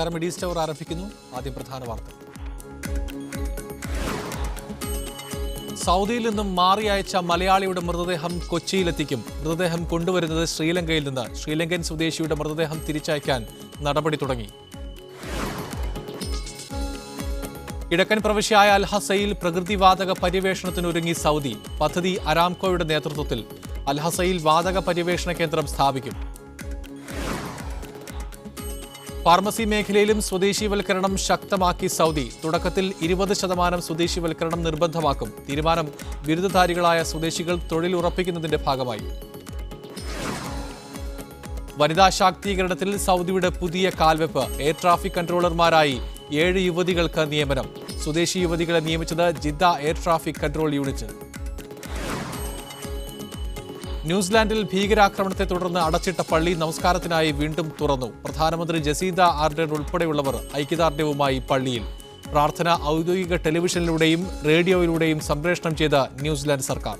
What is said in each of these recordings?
നമസ്കാരം. ED store ആരംഭിക്കുന്നു. ആദ്യം പ്രധാന വാർത്ത. സൗദിയിൽ നിന്നും മാറി അയച്ച മലയാളിയുടെ മൃതദേഹം കൊച്ചിയിലെത്തിക്കും. മൃതദേഹം കൊണ്ടുവരുന്നത് ശ്രീലങ്കയിൽ നിന്ന്. ശ്രീലങ്കൻ സ്വദേശിയുടെ മൃതദേഹം തിരിച്ചയക്കാൻ നടപടി തുടങ്ങി. കിഴക്കൻ പ്രവിശ്യയായ അൽഹസയിൽ പ്രകൃതിവാതക പര്യവേഷണത്തിനൊരുങ്ങി സൗദി. പദ്ധതി അരാംകോയുടെ നേതൃത്വത്തിൽ. അൽഹസയിൽ വാതക പര്യവേഷണ കേന്ദ്രം സ്ഥാപിക്കും. ഫാർമസി മേഖലയിലും സ്വദേശീവൽക്കരണം ശക്തമാക്കി സൗദി. തുടക്കത്തിൽ 20% സ്വദേശീവൽക്കരണം നിർബന്ധമാക്കും. തീരുമാനം ബിരുദധാരികളായ സ്വദേശികൾ തൊഴിൽ ഉറപ്പിക്കുന്നതിന്റെ ഭാഗമായി. വനിതാ ശാക്തീകരണത്തിൽ സൗദിയുടെ പുതിയ കാൽവെപ്പ്. എയർ ട്രാഫിക് കൺട്രോളർമാരായി 7 യുവതികൾക്ക് നിയമനം. സ്വദേശി യുവതികളെ നിയമിച്ചത് Jeddah air traffic control unit. ന്യൂസിലാൻഡിൽ ഭീകരാക്രമണത്തെ തുടർന്ന് അടച്ചിട്ട പള്ളി നമസ്കാരത്തിനായി വീണ്ടും തുറന്നു. പ്രധാനമന്ത്രി ജസീന്ത ആർഡൻ ഉൾപ്പെടെയുള്ളവർ ഐക്യദാർഢ്യവുമായി പള്ളിയിൽ. പ്രാർത്ഥന ഔദ്യോഗിക ടെലിവിഷനിലൂടെയും റേഡിയോയിലൂടെയും സംപ്രേഷണം ചെയ്ത ന്യൂസിലാൻഡ് സർക്കാർ.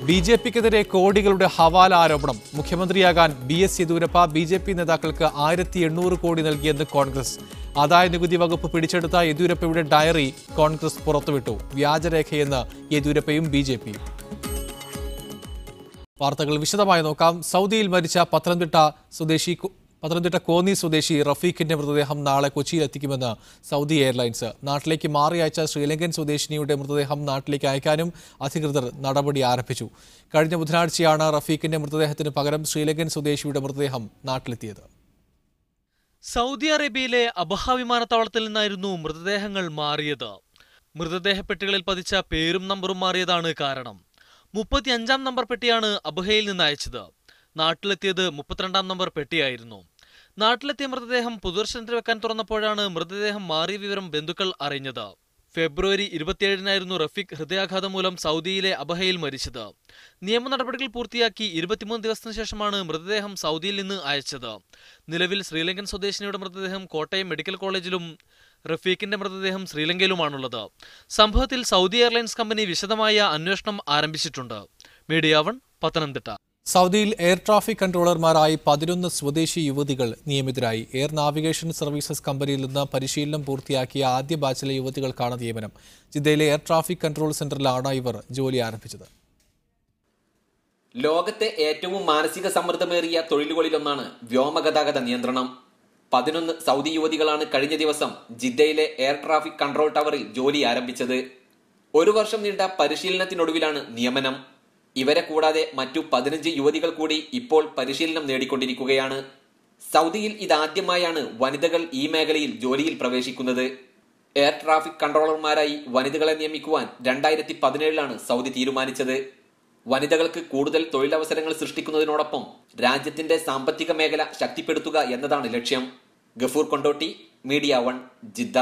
ബിജെപിക്കെതിരെ കോടികളുടെ ഹവാല ആരോപണം. മുഖ്യമന്ത്രിയാകാൻ BS യെദ്യൂരപ്പ BJP നേതാക്കൾക്ക് 1800 കോടി നൽകിയെന്ന് കോൺഗ്രസ്. ആദായ നികുതി വകുപ്പ് പിടിച്ചെടുത്ത യെദ്യൂരപ്പയുടെ ഡയറി കോൺഗ്രസ് പുറത്തുവിട്ടു. വ്യാജരേഖയെന്ന് യെദ്യൂരപ്പയും BJPയും. വാർത്തകൾ വിശദമായി നോക്കാം. സൗദിയിൽ മരിച്ച പത്തനംതിട്ട കോന്നി സ്വദേശി റഫീഖിന്റെ മൃതദേഹം നാളെ കൊച്ചിയിലെത്തിക്കുമെന്ന് സൗദി എയർലൈൻസ്. നാട്ടിലേക്ക് മാറി അയച്ച ശ്രീലങ്കൻ സ്വദേശിനിയുടെ മൃതദേഹം നാട്ടിലേക്ക് അയക്കാനും അധികൃതർ നടപടി ആരംഭിച്ചു. കഴിഞ്ഞ ബുധനാഴ്ചയാണ് റഫീഖിന്റെ മൃതദേഹത്തിന് പകരം ശ്രീലങ്കൻ സ്വദേശിയുടെ മൃതദേഹം നാട്ടിലെത്തിയത്. സൗദി അറേബ്യയിലെ അബഹ വിമാനത്താവളത്തിൽ നിന്നായിരുന്നു മൃതദേഹങ്ങൾ മാറിയത്. മൃതദേഹ പെട്ടികളിൽ പതിച്ച പേരും നമ്പറും മാറിയതാണ് കാരണം. 35-ാം നമ്പർ പെട്ടിയാണ് അബഹയിൽ നിന്ന് അയച്ചത്. നാട്ടിലെത്തിയത് 32-ാം നമ്പർ പെട്ടിയായിരുന്നു. നാട്ടിലെത്തിയ മൃതദേഹം പൊതുദർശനത്തിന് വെക്കാൻ തുറന്നപ്പോഴാണ് മൃതദേഹം മാറിയ വിവരം ബന്ധുക്കൾ അറിഞ്ഞത്. ഫെബ്രുവരി 27-നായിരുന്നു റഫീഖ് ഹൃദയാഘാതം മൂലം സൗദിയിലെ അബഹയിൽ മരിച്ചത്. നിയമ നടപടികൾ പൂർത്തിയാക്കി 23 ദിവസത്തിനു ശേഷമാണ് മൃതദേഹം സൗദിയിൽ നിന്ന് അയച്ചത്. നിലവിൽ ശ്രീലങ്കൻ സ്വദേശിനിയുടെ മൃതദേഹം കോട്ടയം മെഡിക്കൽ കോളേജിലും റഫീഖിന്റെ മൃതദേഹം ശ്രീലങ്കയിലുമാണുള്ളത്. സംഭവത്തിൽ സൗദി എയർലൈൻസ് കമ്പനി വിശദമായ അന്വേഷണം ആരംഭിച്ചിട്ടുണ്ട്. മീഡിയ 1 പത്തനംതിട്ട. സൗദിയിൽ എയർ ട്രാഫിക് കൺട്രോളർമാരായി 11 സ്വദേശി യുവതികൾ നിയമിതരായി. എയർ നാവിഗേഷൻ സർവീസസ് കമ്പനിയിൽ നിന്ന് പരിശീലനം പൂർത്തിയാക്കിയ ആദ്യ ബാച്ചിലെ യുവതികൾക്കാണ് നിയമനം. ജിദ്ദയിലെ എയർ ട്രാഫിക് കൺട്രോൾ സെന്ററിലാണ് ഇവർ ജോലി ആരംഭിച്ചത്. ലോകത്തെ ഏറ്റവും മാനസിക സമ്മർദ്ദമേറിയ തൊഴിലുകളിലൊന്നാണ് വ്യോമഗതാഗത നിയന്ത്രണം. 11 സൗദി യുവതികളാണ് കഴിഞ്ഞ ദിവസം ജിദ്ദയിലെ എയർ ട്രാഫിക് കൺട്രോൾ ടവറിൽ ജോലി ആരംഭിച്ചത്. 1 വർഷം നീണ്ട പരിശീലനത്തിനൊടുവിലാണ് നിയമനം. ഇവരെ കൂടാതെ മറ്റു 15 യുവതികൾ കൂടി ഇപ്പോൾ പരിശീലനം നേടിക്കൊണ്ടിരിക്കുകയാണ്. സൗദിയിൽ ഇതാദ്യമായാണ് വനിതകൾ ഈ മേഖലയിൽ ജോലിയിൽ പ്രവേശിക്കുന്നത്. എയർ ട്രാഫിക് കൺട്രോളർമാരായി വനിതകളെ നിയമിക്കുവാൻ 2017-ലാണ് സൗദി തീരുമാനിച്ചത്. വനിതകൾക്ക് കൂടുതൽ തൊഴിലവസരങ്ങൾ സൃഷ്ടിക്കുന്നതിനോടൊപ്പം രാജ്യത്തിന്റെ സാമ്പത്തിക മേഖല ശക്തിപ്പെടുത്തുക എന്നതാണ് ലക്ഷ്യം. Gafoor Kondotty, media 1, Jeddah.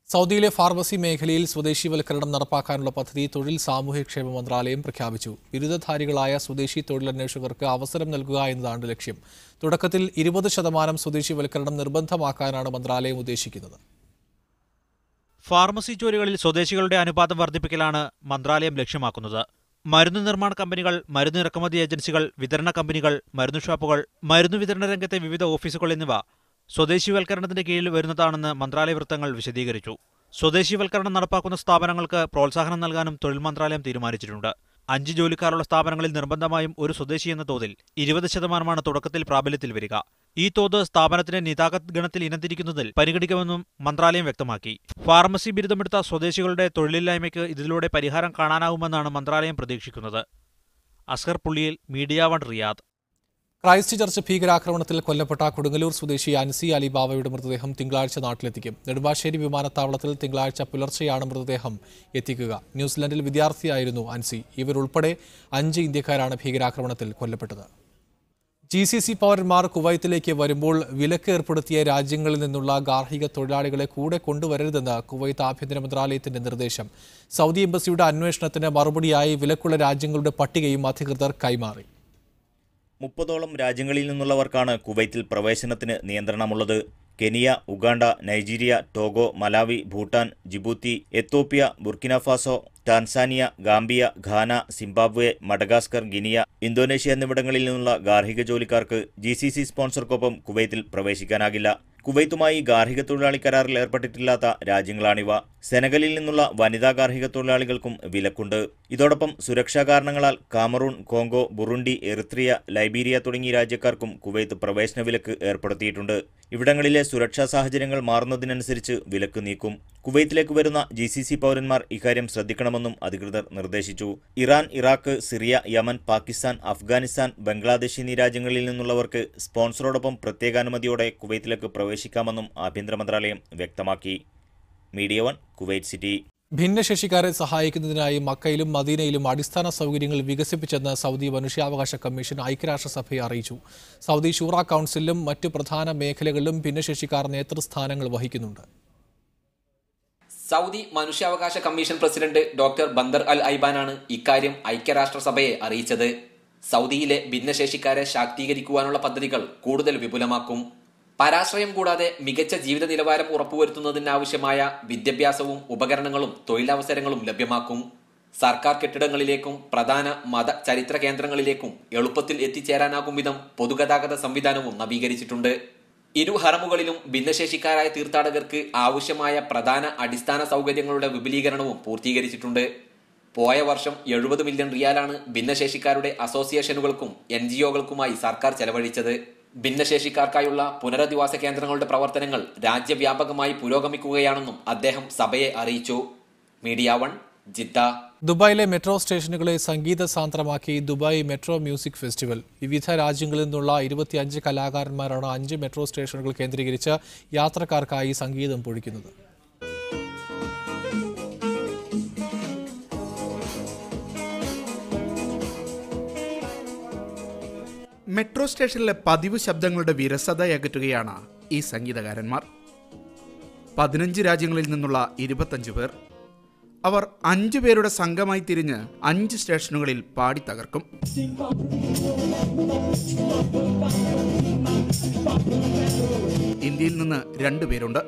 സൗദിയിലെ ഫാർമസി മേഖലയിൽ സ്വദേശീവൽക്കരണം നടപ്പാക്കാനുള്ള പദ്ധതി തൊഴിൽ സാമൂഹ്യക്ഷേമ മന്ത്രാലയം പ്രഖ്യാപിച്ചു. ബിരുദധാരികളായ സ്വദേശി തൊഴിലന്വേഷകർക്ക് അവസരം നൽകുക എന്നതാണ് ലക്ഷ്യം. തുടക്കത്തിൽ 20% സ്വദേശീവൽക്കരണം നിർബന്ധമാക്കാനാണ് മന്ത്രാലയം ഉദ്ദേശിക്കുന്നത്. ഫാർമസി ജോലികളിൽ സ്വദേശികളുടെ അനുപാതം വർദ്ധിപ്പിക്കലാണ് മന്ത്രാലയം ലക്ഷ്യമാക്കുന്നത്. മരുന്ന് നിർമ്മാണ കമ്പനികൾ, മരുന്ന് ഇറക്കുമതി ഏജൻസികൾ, വിതരണ കമ്പനികൾ, മരുന്നു ഷോപ്പുകൾ, മരുന്നു വിതരണ രംഗത്തെ വിവിധ ഓഫീസുകൾ എന്നിവ സ്വദേശീവൽക്കരണത്തിന്റെ കീഴിൽ വരുന്നതാണെന്ന് മന്ത്രാലയ വൃത്തങ്ങൾ വിശദീകരിച്ചു. സ്വദേശീവൽക്കരണം നടപ്പാക്കുന്ന സ്ഥാപനങ്ങൾക്ക് പ്രോത്സാഹനം നൽകാനും തൊഴിൽ മന്ത്രാലയം തീരുമാനിച്ചിട്ടുണ്ട്. 5 ജോലിക്കാരുള്ള സ്ഥാപനങ്ങളിൽ നിർബന്ധമായും ഒരു സ്വദേശി എന്ന തോതിൽ 20% തുടക്കത്തിൽ പ്രാബല്യത്തിൽ വരിക. ഈ തോത് സ്ഥാപനത്തിന്റെ നിതാഗത് ഗണത്തിൽ ഇനംതിരിക്കുന്നതിൽ പരിഗണിക്കുമെന്നും മന്ത്രാലയം വ്യക്തമാക്കി. ഫാർമസി ബിരുദമെടുത്ത സ്വദേശികളുടെ തൊഴിലില്ലായ്മയ്ക്ക് ഇതിലൂടെ പരിഹാരം കാണാനാവുമെന്നാണ് മന്ത്രാലയം പ്രതീക്ഷിക്കുന്നത്. Azhar Pulliyil, media 1, Riyadh. Christchurch ഭീകരാക്രമണത്തിൽ കൊല്ലപ്പെട്ട കൊടുങ്ങല്ലൂർ സ്വദേശി അൻസി അലിബാവയുടെ മൃതദേഹം തിങ്കളാഴ്ച നാട്ടിലെത്തിക്കും. നെടുമ്പാശ്ശേരി വിമാനത്താവളത്തിൽ തിങ്കളാഴ്ച പുലർച്ചെയാണ് മൃതദേഹം എത്തിക്കുക. ന്യൂസിലൻഡിൽ വിദ്യാർത്ഥിയായിരുന്നു അൻസി. ഇവരുൾപ്പെടെ 5 ഇന്ത്യക്കാരാണ് ഭീകരാക്രമണത്തിൽ കൊല്ലപ്പെട്ടത്. GCC പൗരന്മാർ കുവൈത്തിലേക്ക് വരുമ്പോൾ വിലക്ക് ഏർപ്പെടുത്തിയ രാജ്യങ്ങളിൽ നിന്നുള്ള ഗാർഹിക തൊഴിലാളികളെ കൂടെ കൊണ്ടുവരരുതെന്ന് കുവൈത്ത് ആഭ്യന്തര മന്ത്രാലയത്തിന്റെ നിർദ്ദേശം. സൗദി എംബസിയുടെ അന്വേഷണത്തിന് മറുപടിയായി വിലക്കുള്ള രാജ്യങ്ങളുടെ പട്ടികയും അധികൃതർ കൈമാറി. 30ഓളം രാജ്യങ്ങളിൽ നിന്നുള്ളവർക്കാണ് കുവൈത്തിൽ പ്രവേശനത്തിന് നിയന്ത്രണമുള്ളത്. Kenya, Uganda, Nigeria, Togo, Malawi, Bhutan, Djibouti, Ethiopia, Burkina Faso, Tanzania, Gambia, Ghana, Zimbabwe, Madagascar, Guinea, Indonesia എന്നിവിടങ്ങളിൽ നിന്നുള്ള ഗാർഹിക ജോലിക്കാർക്ക് GCC സ്പോൺസർക്കൊപ്പം കുവൈത്തിൽ പ്രവേശിക്കാനാകില്ല. കുവൈത്തുമായി ഗാർഹിക തൊഴിലാളി കരാറിൽ ഏർപ്പെട്ടിട്ടില്ലാത്ത രാജ്യങ്ങളാണിവ. സെനഗലിൽ നിന്നുള്ള വനിതാ ഗാർഹിക തൊഴിലാളികൾക്കും വിലക്കുണ്ട്. ഇതോടൊപ്പം സുരക്ഷാ കാരണങ്ങളാൽ Cameroon, Congo, Burundi, Eritrea, Liberia തുടങ്ങിയ രാജ്യക്കാർക്കും കുവൈത്ത് പ്രവേശന വിലക്ക് ഏർപ്പെടുത്തിയിട്ടുണ്ട്. ഇവിടങ്ങളിലെ സുരക്ഷാ സാഹചര്യങ്ങൾ മാറുന്നതിനനുസരിച്ച് വിലക്ക് നീക്കും. കുവൈത്തിലേക്ക് വരുന്ന GCC പൗരന്മാർ ഇക്കാര്യം ശ്രദ്ധിക്കണമെന്നും അധികൃതർ നിർദ്ദേശിച്ചു. Iran, Iraq, Syria, Yemen, Pakistan, Afghanistan, Bangladesh എന്നീ രാജ്യങ്ങളിൽ നിന്നുള്ളവർക്ക് സ്പോൺസറോടൊപ്പം പ്രത്യേകാനുമതിയോടെ കുവൈത്തിലേക്ക് പ്രവേശിക്കാമെന്നും ആഭ്യന്തര മന്ത്രാലയം വ്യക്തമാക്കി. Media 1, Kuwait city. ഭിന്നശേഷിക്കാരെ സഹായിക്കുന്നതിനായി മക്കയിലും മദീനയിലും അടിസ്ഥാന സൗകര്യങ്ങൾ വികസിപ്പിച്ചെന്ന് സൗദി മനുഷ്യാവകാശ കമ്മീഷൻ ഐക്യരാഷ്ട്രസഭയെ അറിയിച്ചു. സൗദി ഷൂറ കൗൺസിലും മറ്റു പ്രധാന മേഖലകളിലും ഭിന്നശേഷിക്കാർ നേതൃസ്ഥാനങ്ങൾ വഹിക്കുന്നുണ്ട്. സൗദി മനുഷ്യാവകാശ കമ്മീഷൻ പ്രസിഡന്റ് ഡോക്ടർ ബന്ദർ അൽ ഐബാനാണ് ഇക്കാര്യം ഐക്യരാഷ്ട്രസഭയെ അറിയിച്ചത്. സൗദിയിലെ ഭിന്നശേഷിക്കാരെ ശാക്തീകരിക്കുവാനുള്ള പദ്ധതികൾ കൂടുതൽ വിപുലമാക്കും. പരാശ്രയം കൂടാതെ മികച്ച ജീവിത നിലവാരം ഉറപ്പുവരുത്തുന്നതിനാവശ്യമായ വിദ്യാഭ്യാസവും ഉപകരണങ്ങളും തൊഴിലവസരങ്ങളും ലഭ്യമാക്കും. സർക്കാർ കെട്ടിടങ്ങളിലേക്കും പ്രധാന മത ചരിത്ര കേന്ദ്രങ്ങളിലേക്കും എളുപ്പത്തിൽ എത്തിച്ചേരാനാകും വിധം പൊതുഗതാഗത സംവിധാനവും നവീകരിച്ചിട്ടുണ്ട്. ഇരു ഹറമുകളിലും ഭിന്നശേഷിക്കാരായ തീർത്ഥാടകർക്ക് ആവശ്യമായ പ്രധാന അടിസ്ഥാന സൗകര്യങ്ങളുടെ വിപുലീകരണവും പൂർത്തീകരിച്ചിട്ടുണ്ട്. പോയ വർഷം 70 മില്യൺ റിയാലാണ് ഭിന്നശേഷിക്കാരുടെ അസോസിയേഷനുകൾക്കും NGOകൾക്കുമായി സർക്കാർ ചെലവഴിച്ചത്. ഭിന്നശേഷിക്കാർക്കായുള്ള പുനരധിവാസ കേന്ദ്രങ്ങളുടെ പ്രവർത്തനങ്ങൾ രാജ്യവ്യാപകമായി പുരോഗമിക്കുകയാണെന്നും അദ്ദേഹം സഭയെ അറിയിച്ചു. Media 1, Jeddah. ദുബായിലെ മെട്രോ സ്റ്റേഷനുകളെ സംഗീത സാന്ദ്രമാക്കി ദുബായ് മെട്രോ മ്യൂസിക് ഫെസ്റ്റിവൽ. വിവിധ രാജ്യങ്ങളിൽ നിന്നുള്ള 25 കലാകാരന്മാരാണ് 5 മെട്രോ സ്റ്റേഷനുകൾ കേന്ദ്രീകരിച്ച് യാത്രക്കാർക്കായി സംഗീതം പൊഴിക്കുന്നത്. മെട്രോ സ്റ്റേഷനിലെ പതിവ് ശബ്ദങ്ങളുടെ വിരസതയകറ്റുകയാണ് ഈ സംഗീതകാരന്മാർ. 15 രാജ്യങ്ങളിൽ നിന്നുള്ള 25 പേർ. അവർ 5 പേരുടെ സംഘമായി തിരിഞ്ഞ് 5 സ്റ്റേഷനുകളിൽ പാടി തകർക്കും. ഇന്ത്യയിൽ നിന്ന് 2 പേരുണ്ട്.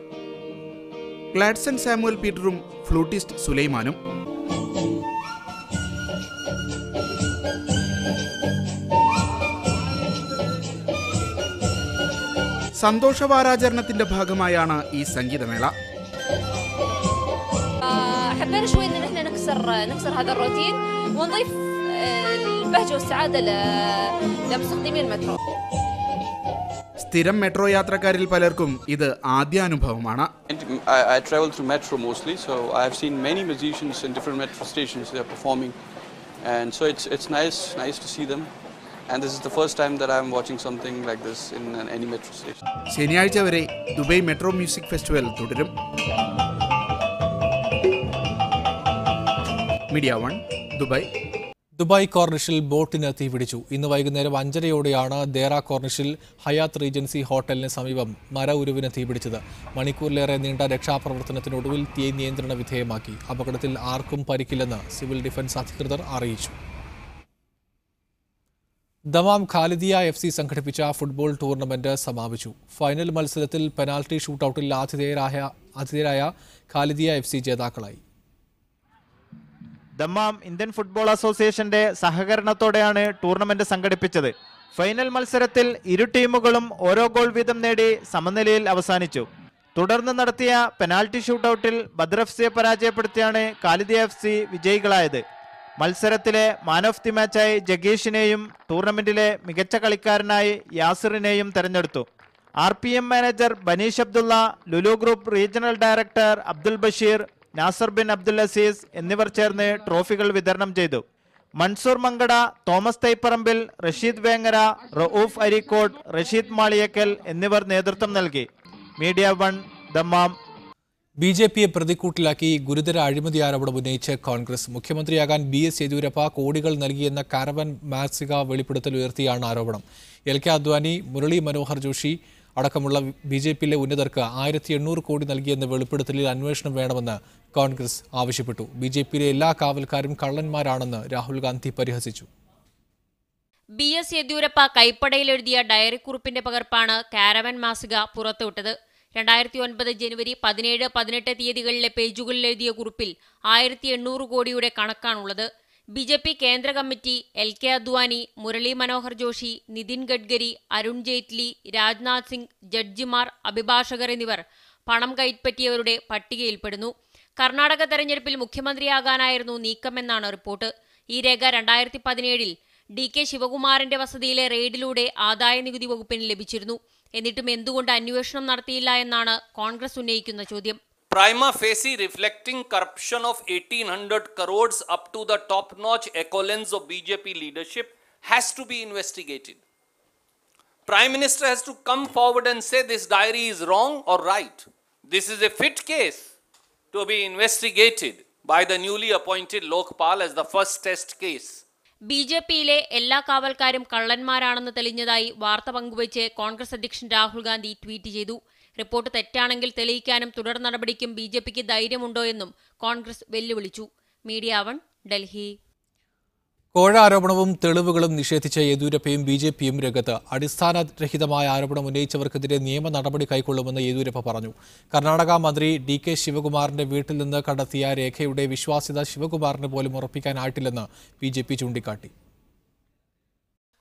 ഗ്ലാഡ്സൺ സാമുവൽ പീറ്ററും ഫ്ലൂട്ടിസ്റ്റ് സുലൈമാനും. സന്തോഷവാരാചരണത്തിന്റെ ഭാഗമായാണ് ഈ സംഗീതമേള. حبينا شوي ان احنا نكسر هذا الروتين ونضيف البهجه والسعاده لمستخدمي المترو. സ്ഥിരം മെട്രോ യാത്രക്കാരിൽ പലർക്കും ഇത് ആദ്യാനുഭവമാണ്. I travel through metro mostly, so I have seen many musicians in different metro stations they are performing, and so it's nice to see them. And this is the first time that I am watching something like this in any metro station. ശനിയാഴ്ച വരെ Dubai metro music festival തുടരും. Media 1, Dubai. Dubai കോർണിഷിൽ ബോട്ടിന് തീപിടിച്ചു. ഇന്ന് വൈകുന്നേരം 5:30യോടെയാണ് Deira കോർണിഷിൽ Hyatt Regency ഹോട്ടലിന് സമീപം മര ഉരുവിന് തീപിടിച്ചത്. മണിക്കൂറിലേറെ നീണ്ട രക്ഷാപ്രവർത്തനത്തിനൊടുവിൽ തീ നിയന്ത്രണ വിധേയമാക്കി. അപകടത്തിൽ ആർക്കും പരിക്കില്ലെന്ന് സിവിൽ ഡിഫൻസ് അധികൃതർ അറിയിച്ചു. ദമാം ഖാലിദിയ FC സംഘടിപ്പിച്ച ഫുട്ബോൾ ടൂർണമെന്റ് സമാപിച്ചു. ഫൈനൽ മത്സരത്തിൽ പെനാൽറ്റി ഷൂട്ടൌട്ടിൽ ആതിഥേയരായ ഖാലിദിയ FC ജേതാക്കളായി. ദമാം ഇന്ത്യൻ ഫുട്ബോൾ അസോസിയേഷന്റെ സഹകരണത്തോടെയാണ് ടൂർണമെന്റ് സംഘടിപ്പിച്ചത്. ഫൈനൽ മത്സരത്തിൽ ഇരു ടീമുകളും ഓരോ ഗോൾ വീതം നേടി സമനിലയിൽ അവസാനിച്ചു. തുടർന്ന് നടത്തിയ പെനാൽറ്റി ഷൂട്ടൌട്ടിൽ ബദർ FCയെ പരാജയപ്പെടുത്തിയാണ് ഖാലിദിയ FC വിജയികളായത്. മത്സരത്തിലെ മാൻ ഓഫ് ദി മാച്ചായി ജഗീഷിനെയും ടൂർണമെന്റിലെ മികച്ച കളിക്കാരനായി യാസിറിനെയും തെരഞ്ഞെടുത്തു. RPM manager Baneesh Abdulla, Lulu group regional director Abdul Basheer, Nasser bin Abdul Aziz എന്നിവർ ചേർന്ന് ട്രോഫികൾ വിതരണം ചെയ്തു. മൻസൂർ മങ്കട, തോമസ് തൈപ്പറമ്പിൽ, റഷീദ് വേങ്ങര, റഊഫ് അരീക്കോട്, റഷീദ് മാളിയക്കൽ എന്നിവർ നേതൃത്വം നൽകി. Media 1, Dammam. BJPയെ പ്രതിക്കൂട്ടിലാക്കി ഗുരുതര അഴിമതി ആരോപണം ഉന്നയിച്ച് കോൺഗ്രസ്. മുഖ്യമന്ത്രിയാകാൻ BS യെദ്യൂരപ്പ കോടികൾ നൽകിയെന്ന കാരവൻ മാസിക വെളിപ്പെടുത്തൽ ഉയർത്തിയാണ് ആരോപണം. LK അദ്വാനി, മുരളി മനോഹർ ജോഷി അടക്കമുള്ള BJPയിലെ ഉന്നതർക്ക് 1800 കോടി നൽകിയെന്ന വെളിപ്പെടുത്തലിൽ അന്വേഷണം വേണമെന്ന് കോൺഗ്രസ് ആവശ്യപ്പെട്ടു. BJPയിലെ എല്ലാ കാവൽക്കാരും കള്ളന്മാരാണെന്ന് രാഹുൽ ഗാന്ധി പരിഹസിച്ചു. BS യെദ്യൂരപ്പ കൈപ്പടയിലെഴുതിയ ഡയറിക്കുറിപ്പിന്റെ പകർപ്പാണ് കാരവൻ മാസിക പുറത്തുവിട്ടത്. 2009 ജനുവരി 17, 18 തീയതികളിലെ പേജുകളിൽ എഴുതിയ കുറിപ്പിൽ 1800 കോടിയുടെ കണക്കാണുള്ളത്. ബി.ജെ.പി. കേന്ദ്ര കമ്മിറ്റി എൽ.കെ. അദ്വാനി, മുരളി മനോഹർ ജോഷി, നിതിൻ ഗഡ്കരി, അരുൺ ജെയ്റ്റ്ലി, രാജ്നാഥ് സിംഗ്, ജഡ്ജിമാർ, അഭിഭാഷകർ എന്നിവർ പണം കൈപ്പറ്റിയവരുടെ പട്ടികയിൽപ്പെടുന്നു. കർണാടക തെരഞ്ഞെടുപ്പിൽ മുഖ്യമന്ത്രിയാകാനായിരുന്നു നീക്കമെന്നാണ് റിപ്പോർട്ട്. ഈ രേഖ 2017 ഡി.കെ. ശിവകുമാറിന്റെ വസതിയിലെ റെയ്ഡിലൂടെ ആദായനികുതി വകുപ്പിന് ലഭിച്ചിരുന്നു. എന്നിട്ടും എന്തുകൊണ്ട് അന്വേഷണം നടത്തിയില്ല എന്നാണ് കോൺഗ്രസ് ഉന്നയിക്കുന്ന ചോദ്യം. Prima facie reflecting corruption of 1800 crores up to the top-notch accolades of BJP leadership has to be investigated. Prime Minister has to come forward and say this diary is wrong or right. This is a fit case to be investigated by the newly appointed Lokpal as the first test case. ബി.ജെ.പിയിലെ എല്ലാ കാവൽക്കാരും കള്ളന്മാരാണെന്ന് തെളിഞ്ഞതായി വാർത്ത പങ്കുവച്ച് കോൺഗ്രസ് അധ്യക്ഷൻ Rahul Gandhi tweet ചെയ്തു. Report തെറ്റാണെങ്കിൽ തെളിയിക്കാനും തുടർ നടപടിക്കും ബി.ജെ.പിക്ക് ധൈര്യമുണ്ടോ എന്നും കോൺഗ്രസ് വെല്ലുവിളിച്ചു. മീഡിയ 1, ഡൽഹി. കോഴ ആരോപണവും തെളിവുകളും നിഷേധിച്ച യെദ്യൂരപ്പയും ബി.ജെ.പിയും രംഗത്ത്. അടിസ്ഥാനരഹിതമായ ആരോപണം ഉന്നയിച്ചവർക്കെതിരെ നിയമ നടപടി കൈക്കൊള്ളുമെന്ന് യെദ്യൂരപ്പ പറഞ്ഞു. കർണാടക മന്ത്രി ഡി.കെ. ശിവകുമാറിന്റെ വീട്ടിൽ നിന്ന് കണ്ടെത്തിയ രേഖയുടെ വിശ്വാസ്യത ശിവകുമാറിന് പോലും ഉറപ്പിക്കാനായിട്ടില്ലെന്ന് ബി.ജെ.പി ചൂണ്ടിക്കാട്ടി.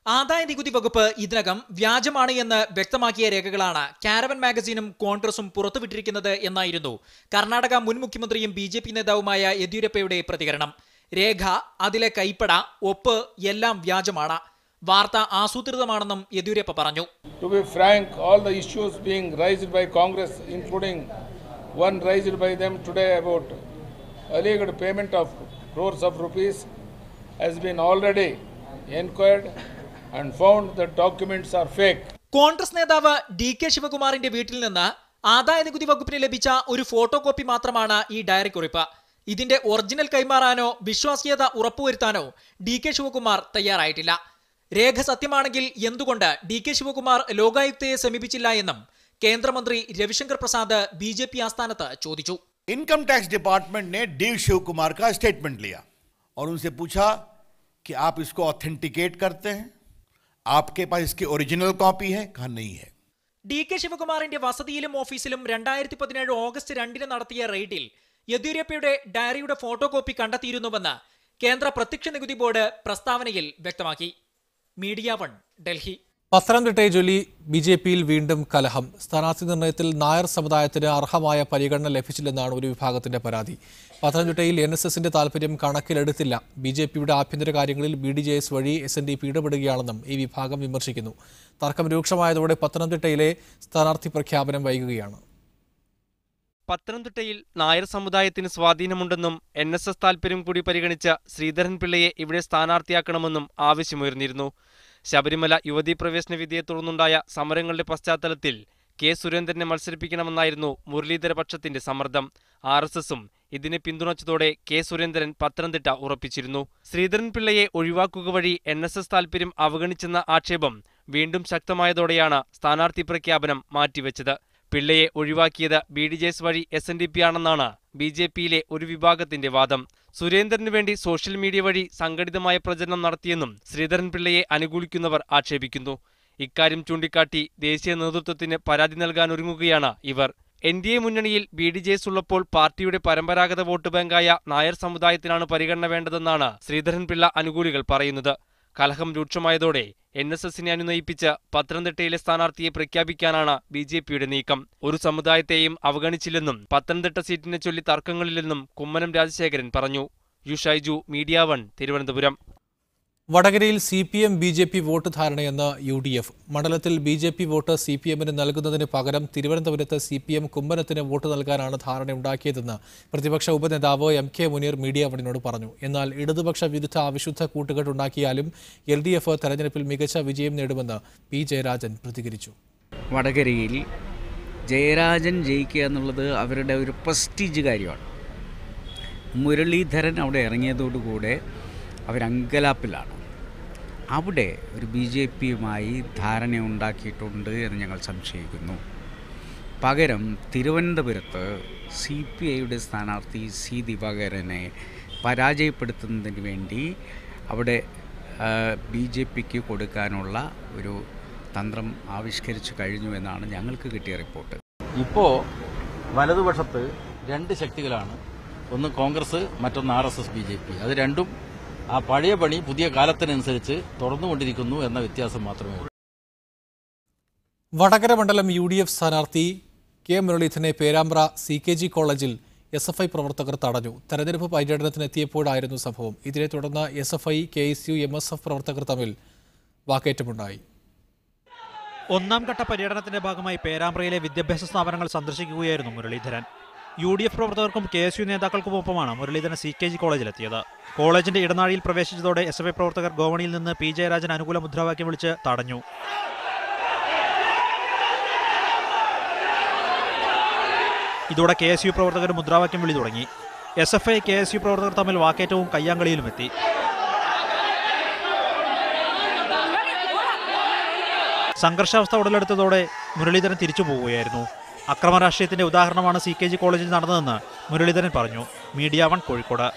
ആദായ നികുതി വകുപ്പ് ഇതിനകം വ്യാജമാണ് എന്ന് വ്യക്തമാക്കിയ രേഖകളാണ് കാരവൻ മാഗസീനും കോൺഗ്രസും പുറത്തുവിട്ടിരിക്കുന്നത് എന്നായിരുന്നു കർണാടക മുൻ മുഖ്യമന്ത്രിയും ബി.ജെ.പി നേതാവുമായ യെദ്യൂരപ്പയുടെ പ്രതികരണം. രേഖ, അതിലെ കൈപ്പട, ഒപ്പ് എല്ലാം വ്യാജമാണ്. വാർത്ത ആസൂത്രിതമാണെന്നും യെദ്യൂരപ്പ പറഞ്ഞു. To be frank, all the issues being raised by Congress, including one raised by them today about alleged payment of crores of rupees, has been already inquired and found that documents are fake. Congress നേതാവ് DK. ശിവകുമാറിന്റെ വീട്ടിൽ നിന്ന് ആദായ നികുതി വകുപ്പിന് ലഭിച്ച ഒരു photo copy മാത്രമാണ് ഈ ഡയറി കുറിപ്പ്. ഇതിന്റെ ഒറിജിനൽ കൈമാറാനോ വിശ്വാസ്യത ഉറപ്പുവരുത്താനോ ഡി.കെ. ശിവകുമാർ തയ്യാറായിട്ടില്ല. രേഖ സത്യമാണെങ്കിൽ എന്തുകൊണ്ട് ഡി.കെ. ശിവകുമാർ ലോകായുക്തയെ സമീപിച്ചില്ല എന്നും കേന്ദ്രമന്ത്രി രവിശങ്കർ പ്രസാദ് ബി.ജെ.പി ആസ്ഥാനത്ത് ചോദിച്ചു. इनकम टैक्स डिपार्टमेंट ने डी शिव कुमार का स्टेटमेंट लिया और उनसे पूछा कि आप इसको ऑथेंटिकेट करते हैं, आपके पास इसकी ओरिजिनल कॉपी है? कहा नहीं है. ഡി.കെ. ശിവകുമാറിന്റെ വസതിയിലും ഓഫീസിലും 2017 ഓഗസ്റ്റ് 2 നടത്തിയ റെയ്ഡിൽ യെദ്യൂരപ്പയുടെ ഡയറിയുടെ ഫോട്ടോ കോപ്പി കണ്ടെത്തിയിരുന്നുവെന്ന് കേന്ദ്ര പ്രത്യക്ഷ നികുതി ബോർഡ് പ്രസ്താവനയിൽ വ്യക്തമാക്കി. മീഡിയ 1, ഡൽഹി. പത്തനംതിട്ടയെ ചൊല്ലി ബി.ജെ.പിയിൽ വീണ്ടും കലഹം. സ്ഥാനാർത്ഥി നിർണയത്തിൽ നായർ സമുദായത്തിന് അർഹമായ പരിഗണന ലഭിച്ചില്ലെന്നാണ് ഒരു വിഭാഗത്തിന്റെ പരാതി. പത്തനംതിട്ടയിൽ NSSന്റെ താൽപര്യം കണക്കിലെടുത്തില്ല. ബി.ജെ.പിയുടെ ആഭ്യന്തര കാര്യങ്ങളിൽ BDJS വഴി SNDP ഇടപെടുകയാണെന്നും ഈ വിഭാഗം വിമർശിക്കുന്നു. തർക്കം രൂക്ഷമായതോടെ പത്തനംതിട്ടയിലെ സ്ഥാനാർത്ഥി പ്രഖ്യാപനം വൈകുകയാണ്. പത്തനംതിട്ടയിൽ നായർ സമുദായത്തിന് സ്വാധീനമുണ്ടെന്നും NSS താൽപര്യം കൂടി പരിഗണിച്ച ശ്രീധരൻ പിള്ളയെ ഇവിടെ സ്ഥാനാർത്ഥിയാക്കണമെന്നും ആവശ്യമുയർന്നിരുന്നു. ശബരിമല യുവതീ പ്രവേശന വിധിയെ തുടർന്നുണ്ടായ സമരങ്ങളുടെ പശ്ചാത്തലത്തിൽ കെ സുരേന്ദ്രനെ മത്സരിപ്പിക്കണമെന്നായിരുന്നു മുരളീധര പക്ഷത്തിന്റെ സമ്മർദ്ദം. RSSും ഇതിനെ പിന്തുണച്ചതോടെ കെ സുരേന്ദ്രൻ പത്തനംതിട്ട ഉറപ്പിച്ചിരുന്നു. ശ്രീധരൻ പിള്ളയെ ഒഴിവാക്കുക വഴി NSS താൽപര്യം അവഗണിച്ചെന്ന ആക്ഷേപം വീണ്ടും ശക്തമായതോടെയാണ് സ്ഥാനാർത്ഥി പ്രഖ്യാപനം മാറ്റിവെച്ചത്. പിള്ളയെ ഒഴിവാക്കിയത് BDJS വഴി SNDP ആണെന്നാണ് ബി.ജെ.പിയിലെ ഒരു വിഭാഗത്തിന്റെ വാദം. സുരേന്ദ്രനു വേണ്ടി സോഷ്യൽ മീഡിയ വഴി സംഘടിതമായ പ്രചരണം നടത്തിയെന്നും ശ്രീധരൻ പിള്ളയെ അനുകൂലിക്കുന്നവർ ആക്ഷേപിക്കുന്നു. ഇക്കാര്യം ചൂണ്ടിക്കാട്ടി ദേശീയ നേതൃത്വത്തിന് പരാതി നൽകാനൊരുങ്ങുകയാണ് ഇവർ. NDA മുന്നണിയിൽ BDJS ഉള്ളപ്പോൾ പാർട്ടിയുടെ പരമ്പരാഗത വോട്ട് ബാങ്കായ നായർ സമുദായത്തിനാണ് പരിഗണന വേണ്ടതെന്നാണ് ശ്രീധരൻ പിള്ള അനുകൂലികൾ പറയുന്നത്. കലഹം രൂക്ഷമായതോടെ NSSനെ അനുനയിപ്പിച്ച് പത്തനംതിട്ടയിലെ സ്ഥാനാർത്ഥിയെ പ്രഖ്യാപിക്കാനാണ് ബി.ജെ.പിയുടെ നീക്കം. ഒരു സമുദായത്തെയും അവഗണിച്ചില്ലെന്നും പത്തനംതിട്ട സീറ്റിനെ ചൊല്ലി തർക്കങ്ങളില്ലെന്നും കുമ്മനം രാജശേഖരൻ പറഞ്ഞു. ഷൈജു, മീഡിയ 1, തിരുവനന്തപുരം. വടകരയിൽ CPM BJP വോട്ട് ധാരണയെന്ന് UDF. മണ്ഡലത്തിൽ BJP വോട്ട് CPMന് നൽകുന്നതിന് പകരം തിരുവനന്തപുരത്ത് CPM കുമ്മനത്തിന് വോട്ട് നൽകാനാണ് ധാരണയുണ്ടാക്കിയതെന്ന് പ്രതിപക്ഷ ഉപനേതാവ് MK മുനീർ മീഡിയ 1നോട് പറഞ്ഞു. എന്നാൽ ഇടതുപക്ഷ വിരുദ്ധ അവിശുദ്ധ കൂട്ടുകെട്ടുണ്ടാക്കിയാലും LDF തെരഞ്ഞെടുപ്പിൽ മികച്ച വിജയം നേടുമെന്ന് P. ജയരാജൻ പ്രതികരിച്ചു. വടകരയിൽ ജയരാജൻ ജയിക്കുക എന്നുള്ളത് അവരുടെ ഒരു പ്രസ്റ്റീജ് കാര്യമാണ്. മുരളീധരൻ അവിടെ ഇറങ്ങിയതോടുകൂടെ അവരങ്കലാപ്പിലാണ്. അവിടെ ഒരു BJPയുമായി ധാരണയുണ്ടാക്കിയിട്ടുണ്ട് എന്ന് ഞങ്ങൾ സംശയിക്കുന്നു. പകരം തിരുവനന്തപുരത്ത് CPIയുടെ സ്ഥാനാർത്ഥി C. ദിവാകരനെ പരാജയപ്പെടുത്തുന്നതിന് വേണ്ടി അവിടെ BJPക്ക് കൊടുക്കാനുള്ള ഒരു തന്ത്രം ആവിഷ്കരിച്ചു കഴിഞ്ഞു എന്നാണ് ഞങ്ങൾക്ക് കിട്ടിയ റിപ്പോർട്ട്. ഇപ്പോൾ വലതുപക്ഷത്ത് രണ്ട് ശക്തികളാണ്. ഒന്ന് കോൺഗ്രസ്, മറ്റൊന്ന് RSS BJP. അത് രണ്ടും ആ പഴയ പണി പുതിയ കാലത്തിനനുസരിച്ച് തുടർന്നുകൊണ്ടിരിക്കുന്നു എന്ന വ്യത്യാസം മാത്രമേ ഉള്ളൂ. വടകര മണ്ഡലം UDF സ്ഥാനാർത്ഥി കെ മുരളീധരനെ പേരാമ്പ്ര CKG കോളേജിൽ SFI പ്രവർത്തകർ തടഞ്ഞു. തെരഞ്ഞെടുപ്പ് പര്യടനത്തിനെത്തിയപ്പോഴായിരുന്നു സംഭവം. ഇതിനെ തുടർന്ന് SFI, KSU, MSF പ്രവർത്തകർ തമ്മിൽ വാക്കേറ്റമുണ്ടായി. ഒന്നാം ഘട്ട പര്യടനത്തിന്റെ ഭാഗമായി പേരാമ്പ്രയിലെ വിദ്യാഭ്യാസ സ്ഥാപനങ്ങൾ സന്ദർശിക്കുകയായിരുന്നു മുരളീധരൻ. UDF പ്രവർത്തകർക്കും KSU നേതാക്കൾക്കുമൊപ്പമാണ് മുരളീധരൻ CKG കോളേജിലെത്തിയത്. കോളേജിന്റെ ഇടനാഴിയിൽ പ്രവേശിച്ചതോടെ SFI പ്രവർത്തകർ ഗോവണിയിൽ നിന്ന് P. ജയരാജൻ അനുകൂല മുദ്രാവാക്യം വിളിച്ച് തടഞ്ഞു. ഇതോടെ KSU പ്രവർത്തകർ മുദ്രാവാക്യം വിളി തുടങ്ങി. SFI, KSU പ്രവർത്തകർ തമ്മിൽ വാക്കേറ്റവും കയ്യാങ്കളിയിലുമെത്തി. സംഘർഷാവസ്ഥ ഉടലെടുത്തതോടെ മുരളീധരൻ തിരിച്ചു പോവുകയായിരുന്നു. അക്രമ രാഷ്ട്രീയത്തിന്റെ ഉദാഹരണമാണ് CKG കോളേജിൽ നടന്നതെന്ന് മുരളീധരൻ പറഞ്ഞു. മീഡിയ 1 കോഴിക്കോട്.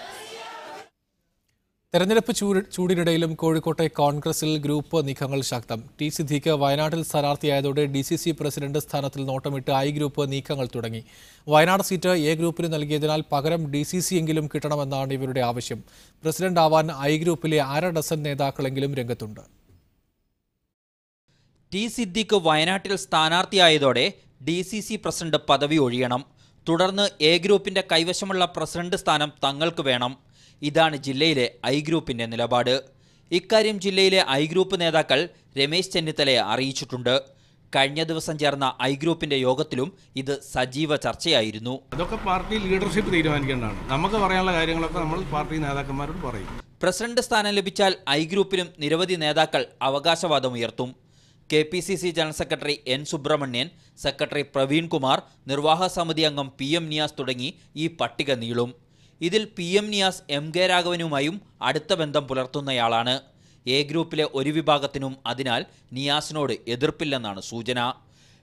തെരഞ്ഞെടുപ്പ് ചൂടിനിടയിലും കോഴിക്കോട്ടെ കോൺഗ്രസിൽ ഗ്രൂപ്പ് നീക്കങ്ങൾ ശക്തം. T. സിദ്ദീഖ് വയനാട്ടിൽ സ്ഥാനാർത്ഥിയായതോടെ DCC പ്രസിഡന്റ് സ്ഥാനത്തിൽ നോട്ടമിട്ട് I ഗ്രൂപ്പ് നീക്കങ്ങൾ തുടങ്ങി. വയനാട് സീറ്റ് A ഗ്രൂപ്പിന് നൽകിയതിനാൽ പകരം DCC എങ്കിലും കിട്ടണമെന്നാണ് ഇവരുടെ ആവശ്യം. പ്രസിഡന്റ് ആവാൻ I ഗ്രൂപ്പിലെ 1/2 ഡസൻ നേതാക്കളെങ്കിലും രംഗത്തുണ്ട്. T. സിദ്ദീഖ് വയനാട്ടിൽ സ്ഥാനാർത്ഥിയായതോടെ DCC പ്രസിഡന്റ് പദവി ഒഴിയണം. തുടർന്ന് A ഗ്രൂപ്പിന്റെ കൈവശമുള്ള പ്രസിഡന്റ് സ്ഥാനം തങ്ങൾക്ക് വേണം. ഇതാണ് ജില്ലയിലെ I ഗ്രൂപ്പിന്റെ നിലപാട്. ഇക്കാര്യം ജില്ലയിലെ I ഗ്രൂപ്പ് നേതാക്കൾ രമേശ് ചെന്നിത്തലയെ അറിയിച്ചിട്ടുണ്ട്. കഴിഞ്ഞ ദിവസം ചേർന്ന I ഗ്രൂപ്പിന്റെ യോഗത്തിലും ഇത് സജീവ ചർച്ചയായിരുന്നു. അതൊക്കെ പാർട്ടി ലീഡർഷിപ്പ് തീരുമാനിക്കേണ്ടതാണ്. നമുക്ക് പറയാനുള്ള കാര്യങ്ങളൊക്കെ നമ്മൾ പാർട്ടി നേതാക്കന്മാരോട് പറയും. പ്രസിഡന്റ് സ്ഥാനം ലഭിച്ചാൽ I ഗ്രൂപ്പിലും നിരവധി നേതാക്കൾ അവകാശവാദമുയർത്തും. KPCC general secretary N. Subramanian, secretary Praveen Kumar, നിർവാഹക സമിതി അംഗം PM നിയാസ് തുടങ്ങി ഈ പട്ടിക നീളും. ഇതിൽ PM നിയാസ് MK രാഘവനുമായും അടുത്ത ബന്ധം പുലർത്തുന്നയാളാണ്. A ഗ്രൂപ്പിലെ ഒരു വിഭാഗത്തിനും അതിനാൽ നിയാസിനോട് എതിർപ്പില്ലെന്നാണ് സൂചന.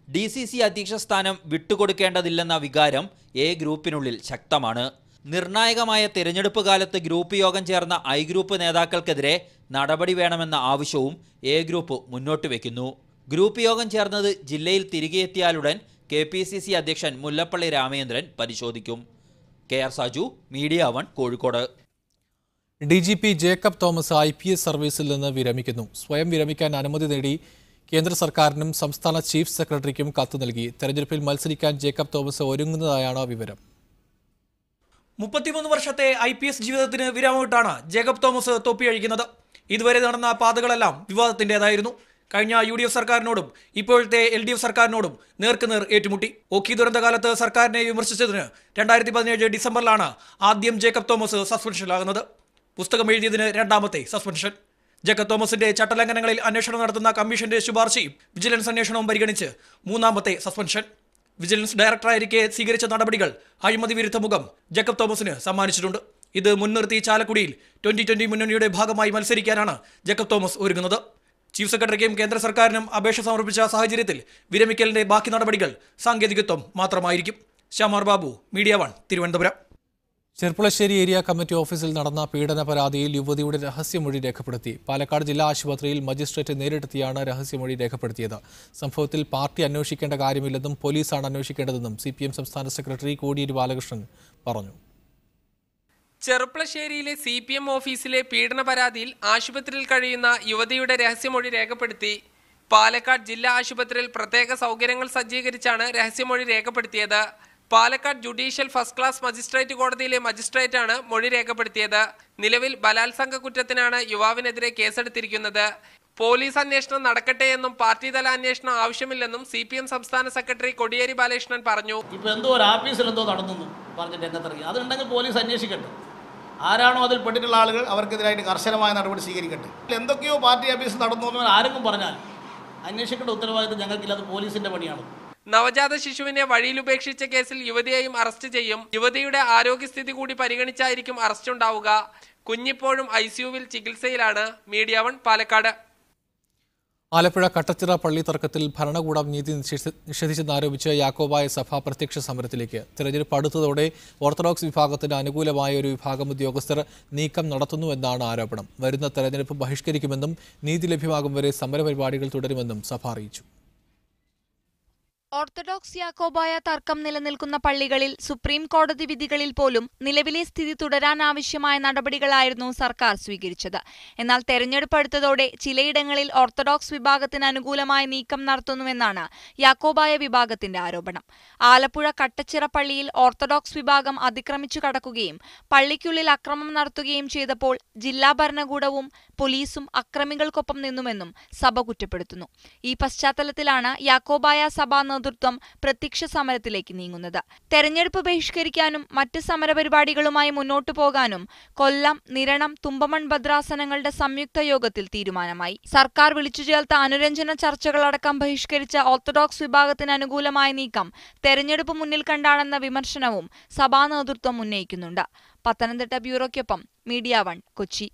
DCC അധ്യക്ഷ സ്ഥാനം വിട്ടുകൊടുക്കേണ്ടതില്ലെന്ന വികാരം A ഗ്രൂപ്പിനുള്ളിൽ ശക്തമാണ്. നിർണായകമായ തിരഞ്ഞെടുപ്പ് കാലത്ത് ഗ്രൂപ്പ് യോഗം ചേർന്ന I ഗ്രൂപ്പ് നേതാക്കൾക്കെതിരെ നടപടി വേണമെന്ന ആവശ്യവും A ഗ്രൂപ്പ് മുന്നോട്ട് വയ്ക്കുന്നു. ഗ്രൂപ്പ് യോഗം ചേർന്നത് ജില്ലയിൽ തിരികെ എത്തിയാലുടൻ KPCC അധ്യക്ഷൻ മുല്ലപ്പള്ളി രാമചന്ദ്രൻ പരിശോധിക്കും. KR Saju, media 1 Kozhikode. DGP Jacob Thomas IPS സർവീസിൽ നിന്ന് വിരമിക്കുന്നു. സ്വയം വിരമിക്കാൻ അനുമതി നേടി കേന്ദ്ര സർക്കാരിനും സംസ്ഥാന ചീഫ് സെക്രട്ടറിക്കും കത്ത് നൽകി. തെരഞ്ഞെടുപ്പിൽ മത്സരിക്കാൻ ജേക്കബ് തോമസ് ഒരുങ്ങുന്നതായാണ് വിവരം. 33 വർഷത്തെ IPS ജീവിതത്തിന് വിരാമമിട്ടാണ് ജേക്കബ് തോമസ് തൊപ്പിയഴിക്കുന്നത്. ഇതുവരെ നടന്ന പാതകളെല്ലാം വിവാദത്തിൻ്റെതായിരുന്നു. കഴിഞ്ഞ UDF സർക്കാരിനോടും ഇപ്പോഴത്തെ LDF സർക്കാരിനോടും നേർക്കുനേർ ഏറ്റുമുട്ടി. ഓഖി ദുരന്തകാലത്ത് സർക്കാരിനെ വിമർശിച്ചതിന് 2017 ഡിസംബറിലാണ് ആദ്യം ജേക്കബ് തോമസ് സസ്പെൻഷനിലാകുന്നത്. പുസ്തകം എഴുതിയതിന് രണ്ടാമത്തെ സസ്പെൻഷൻ. ജേക്കബ് തോമസിന്റെ ചട്ടലംഘനങ്ങളിൽ അന്വേഷണം നടത്തുന്ന കമ്മീഷന്റെ ശുപാർശയും വിജിലൻസ് അന്വേഷണവും പരിഗണിച്ച് മൂന്നാമത്തെ സസ്പെൻഷൻ. വിജിലൻസ് ഡയറക്ടറായിരിക്കെ സ്വീകരിച്ച നടപടികൾ അഴിമതി വിരുദ്ധ മുഖം ജേക്കബ് തോമസിന് സമ്മാനിച്ചിട്ടുണ്ട്. ഇത് മുൻനിർത്തി ചാലക്കുടിയിൽ 2020 മുന്നണിയുടെ ഭാഗമായി മത്സരിക്കാനാണ് ജേക്കബ് തോമസ് ഒരുങ്ങുന്നത്. ചീഫ് സെക്രട്ടറിക്കും കേന്ദ്ര സർക്കാരിനും അപേക്ഷ സമർപ്പിച്ച സാഹചര്യത്തിൽ വിരമിക്കലിന്റെ ബാക്കി നടപടികൾ സാങ്കേതികത്വം മാത്രമായിരിക്കും. Shyamar Babu, media 1 Thiruvananthapuram. Cherpulassery area committee ഓഫീസിൽ നടന്ന പീഡന പരാതിയിൽ യുവതിയുടെ രഹസ്യമൊഴി രേഖപ്പെടുത്തി. പാലക്കാട് ജില്ലാ ആശുപത്രിയിൽ മജിസ്ട്രേറ്റ് നേരിട്ടെത്തിയാണ് രഹസ്യമൊഴി രേഖപ്പെടുത്തിയത്. സംഭവത്തിൽ പാർട്ടി അന്വേഷിക്കേണ്ട കാര്യമില്ലെന്നും പോലീസാണ് അന്വേഷിക്കേണ്ടതെന്നും CPM സംസ്ഥാന സെക്രട്ടറി കോടിയേരി ബാലകൃഷ്ണൻ പറഞ്ഞു. ചെർപ്പുളശ്ശേരിയിലെ CPM ഓഫീസിലെ പീഡന പരാതിയിൽ ആശുപത്രിയിൽ കഴിയുന്ന യുവതിയുടെ രഹസ്യമൊഴി രേഖപ്പെടുത്തി. പാലക്കാട് ജില്ലാ ആശുപത്രിയിൽ പ്രത്യേക സൗകര്യങ്ങൾ സജ്ജീകരിച്ചാണ് രഹസ്യമൊഴി രേഖപ്പെടുത്തിയത്. Palakkad judicial first class magistrate കോടതിയിലെ മജിസ്ട്രേറ്റാണ് മൊഴി രേഖപ്പെടുത്തിയത്. നിലവിൽ ബലാത്സംഗ കുറ്റത്തിനാണ് യുവാവിനെതിരെ കേസെടുത്തിരിക്കുന്നത്. പോലീസ് അന്വേഷണം നടക്കട്ടെ എന്നും പാർട്ടിതല അന്വേഷണം ആവശ്യമില്ലെന്നും CPM സംസ്ഥാന സെക്രട്ടറി കോടിയേരി ബാലകൃഷ്ണൻ പറഞ്ഞു. ഇപ്പൊ എന്തോ ഒരു ആഫീസിൽ എന്തോ നടന്നു പറഞ്ഞിട്ട് രംഗത്തിറങ്ങി. അതുണ്ടെങ്കിൽ പോലീസ് അന്വേഷിക്കട്ടെ. ആരാണോ അതിൽ പെട്ടിട്ടുള്ള ആളുകൾ അവർക്കെതിരായിട്ട് കർശനമായ നടപടി സ്വീകരിക്കട്ടെ. എന്തൊക്കെയോ പാർട്ടി ഓഫീസിൽ നടന്നു എന്ന് ആരെങ്കിലും പറഞ്ഞാൽ അന്വേഷിക്കേണ്ട ഉത്തരവാദിത്വം ഞങ്ങൾക്കില്ല. അത് പോലീസിന്റെ പണിയാണ്. നവജാത ശിശുവിനെ വഴിയിൽ ഉപേക്ഷിച്ച കേസിൽ യുവതിയെയും അറസ്റ്റ് ചെയ്യും. യുവതിയുടെ ആരോഗ്യസ്ഥിതി കൂടി പരിഗണിച്ചായിരിക്കും അറസ്റ്റ് ഉണ്ടാവുക. കുഞ്ഞിപ്പോഴും ICUവിൽ ചികിത്സയിലാണ്. മീഡിയ 1 പാലക്കാട്. ആലപ്പുഴ കട്ടച്ചിറ പള്ളി തർക്കത്തിൽ ഭരണകൂടം നീതി നിഷേധിച്ചെന്നാരോപിച്ച് യാക്കോബായ സഭ പ്രത്യക്ഷ സമരത്തിലേക്ക്. തെരഞ്ഞെടുപ്പ് അടുത്തതോടെ ഓർത്തഡോക്സ് വിഭാഗത്തിന് അനുകൂലമായ ഒരു വിഭാഗം ഉദ്യോഗസ്ഥർ നീക്കം നടത്തുന്നുവെന്നാണ് ആരോപണം. വരുന്ന തെരഞ്ഞെടുപ്പ് ബഹിഷ്കരിക്കുമെന്നും നീതി ലഭ്യമാകും വരെ സമരപരിപാടികൾ തുടരുമെന്നും സഭ അറിയിച്ചു. ഓർത്തഡോക്സ് യാക്കോബായ തർക്കം നിലനിൽക്കുന്ന പള്ളികളിൽ സുപ്രീം കോടതി വിധികളിൽ പോലും നിലവിലെ സ്ഥിതി തുടരാനാവശ്യമായ നടപടികളായിരുന്നു സർക്കാർ സ്വീകരിച്ചത്. എന്നാൽ തെരഞ്ഞെടുപ്പ് അടുത്തതോടെ ചിലയിടങ്ങളിൽ ഓർത്തഡോക്സ് വിഭാഗത്തിന് അനുകൂലമായ നീക്കം നടത്തുന്നുവെന്നാണ് യാക്കോബായ വിഭാഗത്തിന്റെ ആരോപണം. ആലപ്പുഴ കട്ടച്ചിറ പള്ളിയിൽ ഓർത്തഡോക്സ് വിഭാഗം അതിക്രമിച്ചു കടക്കുകയും പള്ളിക്കുള്ളിൽ അക്രമം നടത്തുകയും ചെയ്തപ്പോൾ ജില്ലാ ഭരണകൂടവും പോലീസും അക്രമികൾക്കൊപ്പം നിന്നുമെന്നും സഭ കുറ്റപ്പെടുത്തുന്നു. ഈ പശ്ചാത്തലത്തിലാണ് യാക്കോബായ സഭാ നേതൃത്വം പ്രത്യക്ഷ സമരത്തിലേക്ക് നീങ്ങുന്നത്. തെരഞ്ഞെടുപ്പ് ബഹിഷ്കരിക്കാനും മറ്റ് സമരപരിപാടികളുമായി മുന്നോട്ടു പോകാനും കൊല്ലം, നിരണം, തുമ്പമൺ ഭദ്രാസനങ്ങളുടെ സംയുക്ത യോഗത്തിൽ തീരുമാനമായി. സർക്കാർ വിളിച്ചുചേർത്ത അനുരഞ്ജന ചർച്ചകളടക്കം ബഹിഷ്കരിച്ച ഓർത്തഡോക്സ് വിഭാഗത്തിന് അനുകൂലമായ നീക്കം തെരഞ്ഞെടുപ്പ് മുന്നിൽ കണ്ടാണെന്ന വിമർശനവും സഭാ നേതൃത്വം ഉന്നയിക്കുന്നുണ്ട്. പത്തനംതിട്ട ബ്യൂറോയ്ക്കൊപ്പം മീഡിയ 1 കൊച്ചി.